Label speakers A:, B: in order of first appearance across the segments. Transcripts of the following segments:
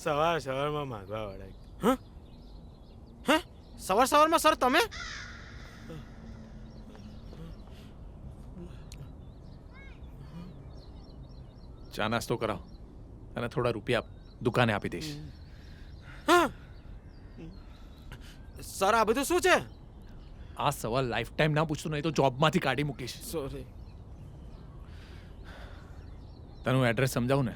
A: સવારમાં માંગવા વાળા. હે સવારમાં સર તમે?
B: ચા નાસ્તો કરાવ અને થોડા રૂપિયા દુકાને આપી દઈશ.
A: હા સર આ બધું શું છે?
B: આ સવાલ લાઈફ ટાઈમ ના પૂછતો નહીં તો જોબમાંથી કાઢી મૂકીશ.
A: સોરી.
B: તને હું એડ્રેસ સમજાવું ને,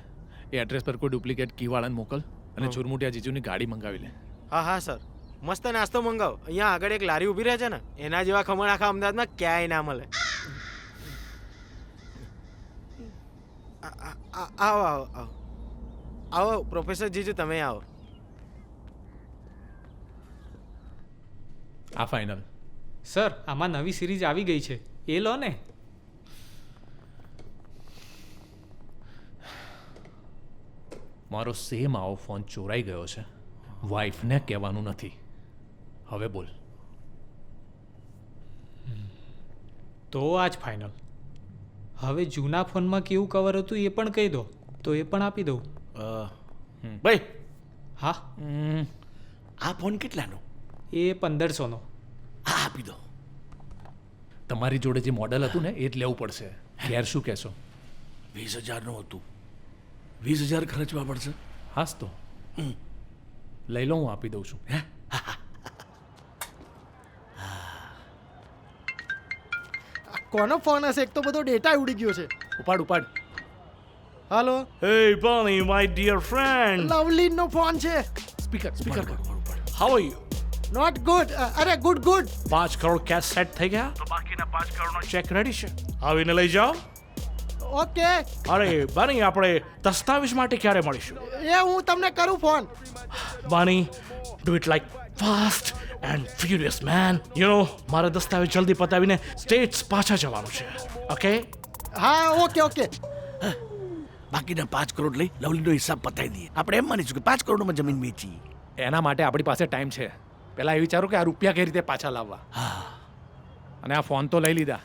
B: એ એડ્રેસ પર કોઈ ડુપ્લિકેટ કીવાળાને મોકલ અને ચુરમુટિયા જીજુની ગાડી મંગાવી લે.
A: હા સર મસ્ત નાસ્તો મંગાવો. અહીંયા આગળ એક લારી ઊભી રહે છે ને, એના જેવા ખમણ આખા અમદાવાદમાં ક્યાંય ના મળે. આવો આવો આવો આવો પ્રોફેસર જીજુ, તમે આવો.
B: આ ફાઇનલ.
C: સર આમાં નવી સિરીઝ આવી ગઈ છે, એ લો ને.
B: મારો સેમ આવો ફોન ચોરાઈ ગયો છે, વાઈફને કહેવાનું નથી. હવે બોલ.
C: તો આજ ફાઇનલ. હવે જૂના ફોનમાં કેવું કવર હતું એ પણ કહી દો તો એ પણ આપી દઉં.
D: ભાઈ
C: હા
D: આ ફોન કેટલાનો?
C: એ 1500નો.
D: હા આપી દો.
B: તમારી જોડે જે મોડલ હતું ને એ જ લેવું પડશે. ઘેર શું કહેશો?
D: 20,000નું હતું, 20,000 ખર્ચવા પડશે.
B: હાસ તો લઈ લો, હું આપી દઉં છું.
D: હે
E: કોનો ફોન હશે? એક તો બધો ડેટા ઉડી ગયો છે.
B: ઉપાડ ઉપાડ.
E: Hello,
F: Hey, Bunny, my dear friend.
E: Lovely નો ફોન છે.
B: સ્પીકર સ્પીકર કર.
F: How are you?
E: Not good. અરે good good.
F: 5 crore cash set થઈ ગયા તો બાકીના 5 કરોડનો ચેક રેડી છે, આવીને લઈ જાઓ.
E: ઓકે,
F: અરે બની, આપણે દસ્તાવેજ માટે ક્યારે મળીશું?
E: એ હું તમને કરું ફોન.
F: બની, do it like Fast and Furious man. You know, મારે દસ્તાવેજ જલ્દી પતાવીને સ્ટેટ્સ પાછા જવાનું છે. ઓકે?
E: હા ઓકે ઓકે.
D: બાકીના 5 કરોડ લઈ લવલીનો હિસાબ પતાવી દઈએ. આપણે એમ માનીશું કે 5 કરોડમાં જમીન વેચી.
B: એના માટે આપણી પાસે ટાઈમ છે. પહેલાં એ વિચારો કે આ રૂપિયા કઈ રીતે પાછા લાવવા. અને આ ફોન તો લઈ લીધા,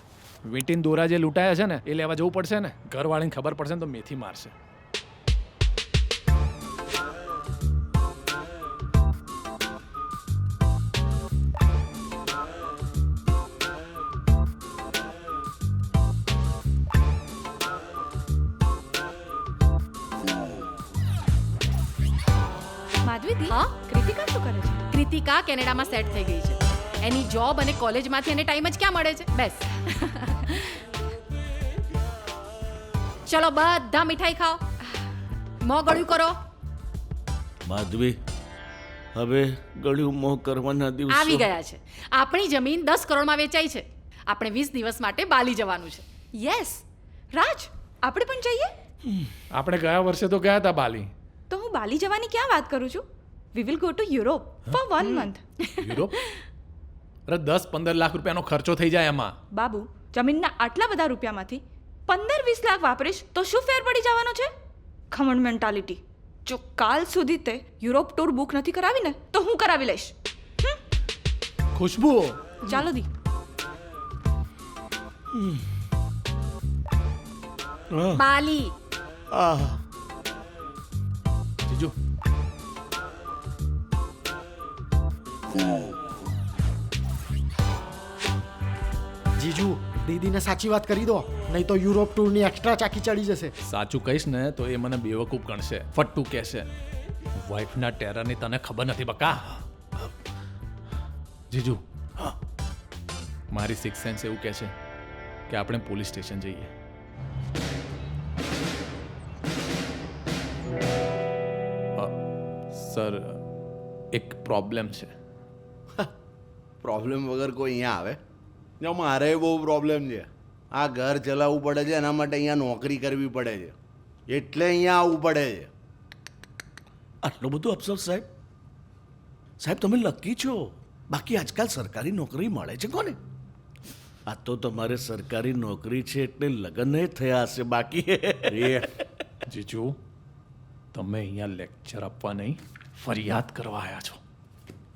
B: વીંટીન દોરા જે લૂંટાયા છે ને એ લેવા જવું પડશે ને. ઘરવાળીને ખબર પડશે ને તો મેથી મારશે.
G: માધવી
H: હા?
G: કૃતિકા શું કરે છે?
H: કૃતિકા કેનેડામાં સેટ થઈ ગઈ છે. એની જોબ અને કોલેજમાંથી એને ટાઈમ જ ક્યાં મળે છે? બેસ. ચલો બધા મીઠાઈ ખાઓ, મોં ગળ્યું કરો.
D: માધવી, હવે ગળ્યું મોં કરવાના દિવસો
H: આવી ગયા છે. આપણી જમીન 10 કરોડમાં વેચાઈ છે. આપણે 20 દિવસ માટે બાલી જવાનું છે.
G: યસ રાજ, આપણે પણ જઈએ.
B: આપણે ગયા વર્ષે તો ગયા હતા બાલી.
G: તો હું બાલી જવાની ક્યાં વાત કરું છું? We will go to Europe for 1 month.
B: Europe? અરે 10-15 લાખ રૂપિયાનો ખર્ચો થઈ જાય એમાં.
G: બાબુ, જમીનના આટલા બધા રૂપિયામાંથી 15-20 લાખ વાપરીશ તો શું ફેર પડી જવાનો છે? ખમણ મેન્ટાલિટી. જો કાલ સુધી તે યુરોપ ટૂર બુક નથી કરાવી ને તો હું કરાવી લઈશ.
B: ખુશ્બુ,
G: ચાલો દી.
H: બાલી.
B: જીજુ
E: જીજુ, દીદીને સાચી વાત કરી દો, નહીં તો યુરોપ ટૂરની એક્સ્ટ્રા ચાકી ચડી જશે.
B: સાચું કહીશ ને તો એ મને બેવકૂફ ગણશે, ફટ્ટુ કહેશે. વાઈફના ટેરરની તને ખબર નથી બકા. જીજુ, મારી સિક્સ સેન્સ એવું કહે છે કે આપણે પોલીસ સ્ટેશન જઈએ. સર, એક પ્રોબ્લેમ છે.
I: પ્રોબ્લેમ વગર કોઈ અહીંયા આવે? જો મારે બહુ પ્રોબ્લેમ છે. આ ઘર ચલાવવું પડે છે, એના માટે અહીંયા નોકરી કરવી પડે છે, એટલે અહીંયા આવવું પડે છે.
D: આટલો બધો અફસોસ સાહેબ? સાહેબ તમે લકી છો. બાકી આજકાલ સરકારી નોકરી મળે છે કોને? આ તો તમારે સરકારી નોકરી છે એટલે લગ્ન થયા હશે. બાકી
B: જીજુ, તમે અહીંયા લેક્ચર આપવા નહીં, ફરિયાદ કરવા આવ્યા છો.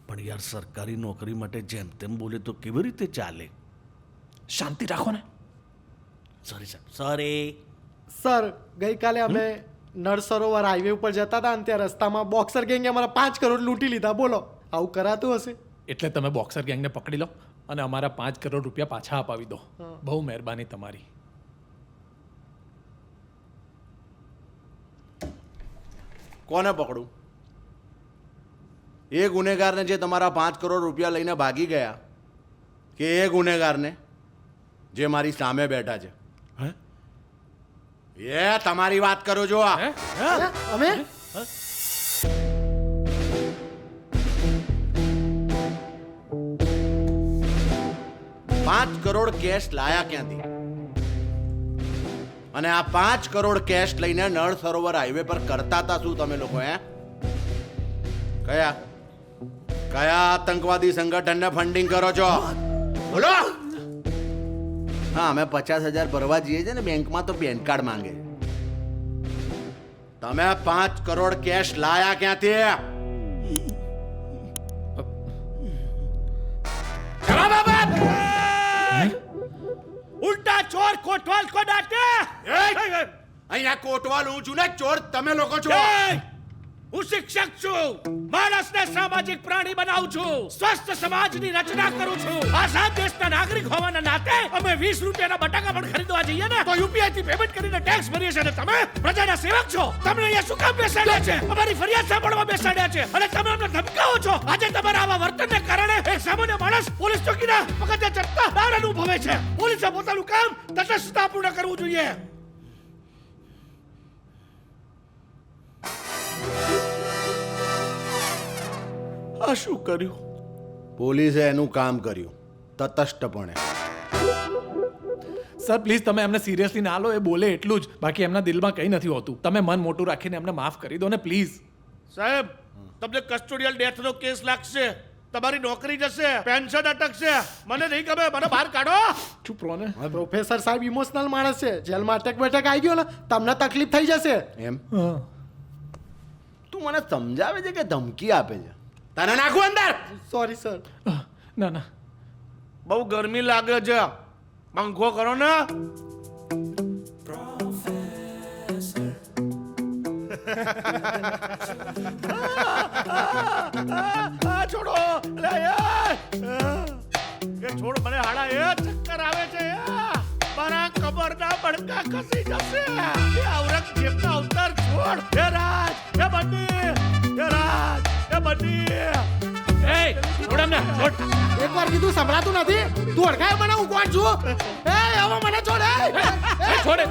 D: પણ યાર, સરકારી નોકરી માટે જેમ તેમ બોલે તો કેવી રીતે ચાલે?
B: શાંતિ રાખો ને.
D: સોરી સાહેબ, સોરી.
E: સર, ગઈકાલે અમે નળ સરોવર હાઈવે ઉપર જતા હતા અને ત્યાં રસ્તામાં બોક્સર ગેંગે અમારા 5 કરોડ લૂંટી લીધા. બોલો આવું કરાતું હશે?
B: એટલે તમે બોક્સર ગેંગને પકડી લો અને અમારા 5 કરોડ રૂપિયા પાછા અપાવી દો. બહુ મહેરબાની તમારી.
I: કોને પકડું? એ ગુનેગારને જે તમારા 5 કરોડ રૂપિયા લઈને ભાગી ગયા, કે એ ગુનેગારને જે મારી સામે બેઠા છે? એ તમારી વાત કરું છો?
B: હે?
E: અમે
I: 5 કરોડ કેશ લાયા ક્યાંથી? અને આ 5 કરોડ કેશ લઈને નળ સરોવર હાઈવે પર કરતા હતા શું તમે લોકો? કયા કયા આતંકવાદી સંગઠનને ફંડિંગ કરો છો? બોલો. હા, અમે 50,000 ભરવા જઈએ છીએ ને બેંકમાં તો પેન કાર્ડ માંગે. તમે 5 કરોડ કેશ લાયા ક્યાંથી? જવાબ આપો. ઉલ્ટા ચોર કોટવાલ કો ડાકે. અહીંયા કોટવાલ હું છું ને ચોર તમે લોકો છો. હું શિક્ષક છું. માણસને સામાજિક પ્રાણી બનાવું છું. સ્વસ્થ સમાજની રચના કરું છું. આઝાદ દેશના નાગરિક હોવાના નાતે અમે 20 રૂપિયાના બટાકા પણ ખરીદવા જઈએ ને તો યુપીઆઈ થી પેમેન્ટ કરીને ટેક્સ ભરીએ છીએ. અને તમે પ્રજાના સેવક છો. તમને અહીંયા શું કામ બેસાડ્યા છે? અમારી ફરિયાદ સાંભળવા બેસાડ્યા છે અને તમે અમને ધમકાવો છો. આજે તમારા આવા વર્તનને કારણે એક સામાન્ય માણસ પોલીસ ચોકીના પગથિયા ચડતા ડર અનુભવે છે. પોલીસે પોતાનું કામ તટસ્થતાપૂર્ણ કરવું જોઈએ. આ શું કર્યું? પોલીસે એનું કામ કર્યું તટસ્થપણે.
B: સર પ્લીઝ તમે એમને સિરિયસલી ના લો. એ બોલે એટલું જ, બાકી એમના દિલમાં કંઈ નથી હોતું. તમે મન મોટું રાખીને એમને માફ કરી દો ને પ્લીઝ.
F: સાહેબ, તમને કસ્ટોડિયલ ડેથનો કેસ લાગશે. તમારી નોકરી જશે, પેન્શન અટકશે. મને નહીં ગમે, મને બહાર કાઢો.
B: ચૂપ રહો ને.
E: પ્રોફેસર સાહેબ ઇમોશનલ માણસ છે. જેલમાં અટક બેઠક આવી ગયો ને તમને તકલીફ થઈ જશે.
I: એમ તું મને સમજાવે છે કે ધમકી આપે છે? તને નાખું અંદર.
E: Sorry sir.
B: ના ના,
F: બહુ ગરમી લાગે છે, પંખો કરો ને. છોડો એ છોડ. મને હાડા એ ચક્કર આવે છે. મારા કમરના બડકા ખસી જશે. એ ઔરંગઝેબના અવતાર છોડ. હે રાજ, હે બન્ની, હે રાજ, હે બન્ની. એ છોડ એમને, છોડ.
E: એકવાર કીધું સંભળાતું નથી? તું અડકાય મને, હું કોણ છું? એ હવે મને છોડ.
B: છોડે.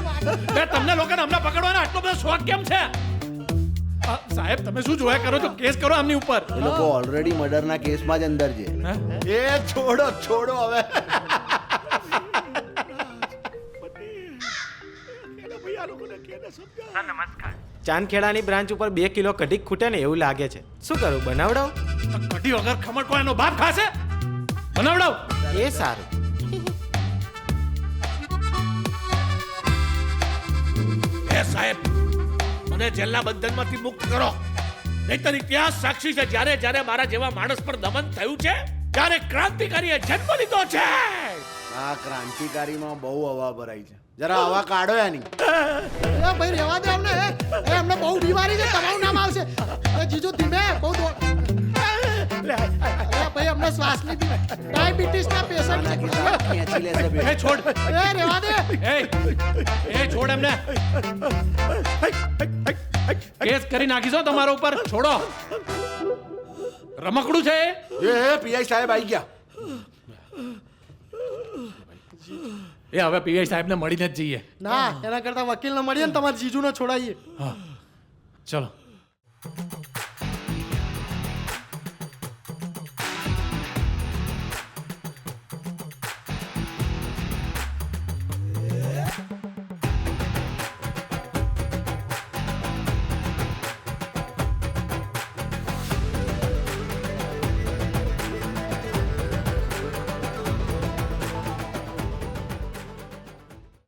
B: તમને લોકોને હમણાં પકડવાનો આટલો બધો શોખ કેમ છે? સાહેબ તમે શું જોયા કરો છો? કેસ કરો આમની ઉપર.
I: એ લોકો ઓલરેડી મર્ડરના કેસમાં જ અંદર છે. એ છોડો છોડો હવે.
A: ચાંદખેડાની બ્રાન્ચ ઉપર 2 કિલો કઢી ખૂટે ને એવું લાગે છે. શું કરું, બનાવડાવ?
B: કઢી વગર ખમણ કોઈ એનો બાપ ખાશે? બનાવડાવ.
A: એ સારું.
F: એ સાહેબ, મને જેલના બંધનમાંથી મુક્ત કરો. નહીંતર ઇતિહાસ સાક્ષી છે, જ્યારે જ્યારે મારા જેવા માણસ પર દમન થયું છે ત્યારે ક્રાંતિકારીએ જન્મ લીધો છે.
I: આ ક્રાંતિકારીમાં બહુ હવા ભરાઈ છે. જરા હવા કાઢો એની.
E: એ ભાઈ રહેવા દે અમને. એ અમને બહુ બીમારી છે. તમારું નામ આવશે. એ જીજુ ધીમે બહુ ભાઈ અમને શ્વાસની ડાયાબિટીસના પેશન્ટ છે.
I: ખેંચી લેશે બે.
B: એ છોડ.
E: એ રહેવા દે.
B: એ છોડ એમને. કેસ કરી નાખીશો તમારા ઉપર. છોડો. રમકડું છે
I: એ પીઆઈ સાહેબ આવી ગયા.
B: એ હવે પીઆઈ સાહેબને મળીને જ જઈએ.
E: ના, એના કરતા વકીલને મળીએ ને તમારા જીજુને છોડાઈએ.
B: હા ચલો.